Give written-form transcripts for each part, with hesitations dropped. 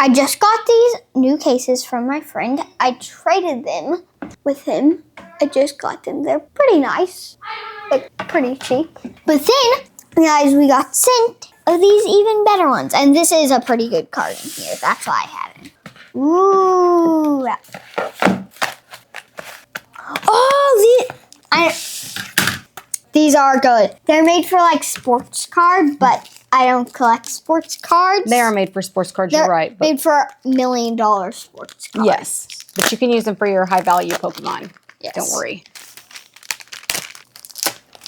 I just got these new cases from my friend. I traded them with him. I just got them. They're pretty nice, like pretty cheap. But then, guys, we got sent these even better ones. And this is a pretty good card in here. That's why I had it. Ooh. Oh, these are good. They're made for like sports cards, but I don't collect sports cards. They are made for sports cards, you're right. But made for $1 million sports cards. Yes, but you can use them for your high value Pokemon. Yes. Don't worry.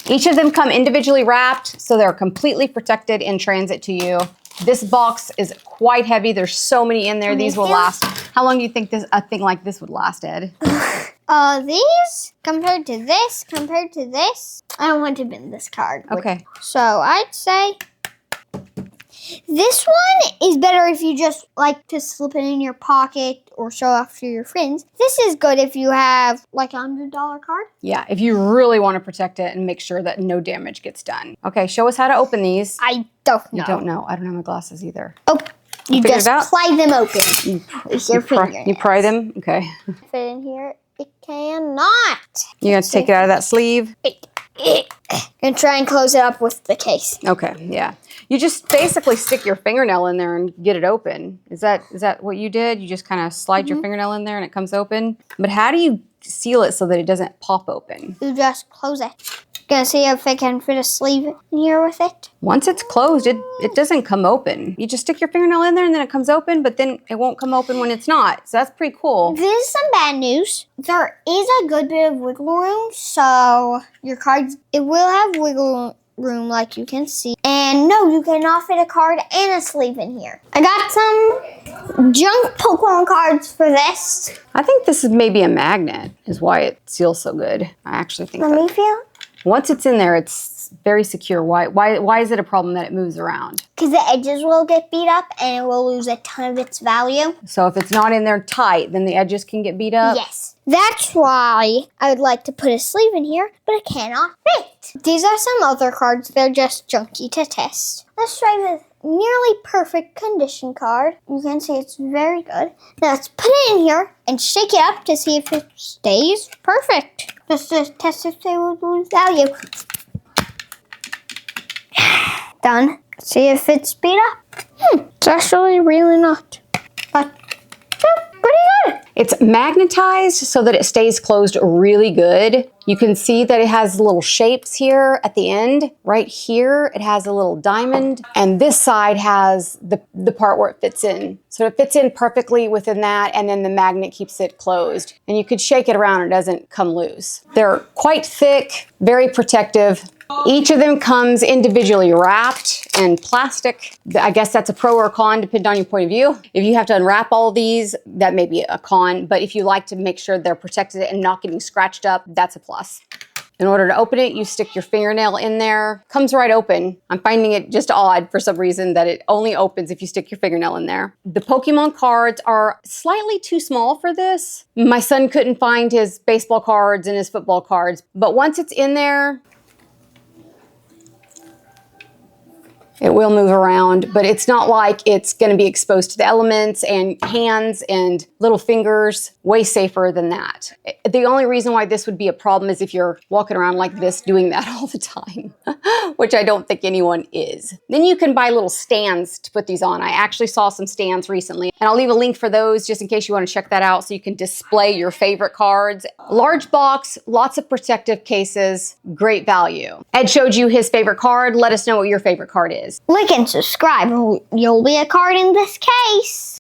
Each of them come individually wrapped, so they're completely protected in transit to you. This box is quite heavy. There's so many in there. These will last. How long do you think a thing like this would last, Ed? These compared to this, I don't want to bin this card. Okay. So I'd say this one is better if you just like to slip it in your pocket or show off to your friends. This is good if you have like $100 card. Yeah, if you really want to protect it and make sure that no damage gets done. Okay, show us how to open these. I don't know. You don't know. I don't have my glasses either. Oh, you just pry them open with your finger. You pry them? Okay. Fit in here. It cannot. You have to take it out of that sleeve? And try and close it up with the case. Okay, yeah. You just basically stick your fingernail in there and get it open. Is that what you did? You just kind of slide your fingernail in there and it comes open? But how do you seal it so that it doesn't pop open? You just close it. Gonna see if I can fit a sleeve in here with it. Once it's closed, it doesn't come open. You just stick your fingernail in there and then it comes open, but then it won't come open when it's not. So that's pretty cool. This is some bad news. There is a good bit of wiggle room, so your cards, it will have wiggle room like you can see. And no, you cannot fit a card and a sleeve in here. I got some junk Pokemon cards for this. I think this is maybe a magnet is why it seals so good. I actually think Let me feel. Once it's in there, it's very secure. Why is it a problem that it moves around? Because the edges will get beat up and it will lose a ton of its value. So if it's not in there tight, then the edges can get beat up? Yes. That's why I would like to put a sleeve in here, but it cannot fit. These are some other cards. They're just junky to test. Let's try this nearly perfect condition card. You can see it's very good. Now let's put it in here and shake it up to see if it stays perfect. Just to test if they will lose value. Done. See if it's beat up. It's actually really not. But pretty good. It's magnetized so that it stays closed really good. You can see that it has little shapes here at the end. Right here, it has a little diamond. And this side has the part where it fits in. So it fits in perfectly within that, and then the magnet keeps it closed. And you could shake it around, it doesn't come loose. They're quite thick, very protective. Each of them comes individually wrapped in plastic. I guess that's a pro or a con, depending on your point of view. If you have to unwrap all of these, that may be a con. But if you like to make sure they're protected and not getting scratched up, that's a plus. In order to open it, you stick your fingernail in there. Comes right open. I'm finding it just odd for some reason that it only opens if you stick your fingernail in there. The Pokemon cards are slightly too small for this. My son couldn't find his baseball cards and his football cards. But once it's in there, it will move around, but it's not like it's going to be exposed to the elements and hands and little fingers. Way safer than that. The only reason why this would be a problem is if you're walking around like this doing that all the time, which I don't think anyone is. Then you can buy little stands to put these on. I actually saw some stands recently, and I'll leave a link for those just in case you want to check that out so you can display your favorite cards. Large box, lots of protective cases, great value. Ed showed you his favorite card. Let us know what your favorite card is. Like and subscribe, or you'll be a card in this case.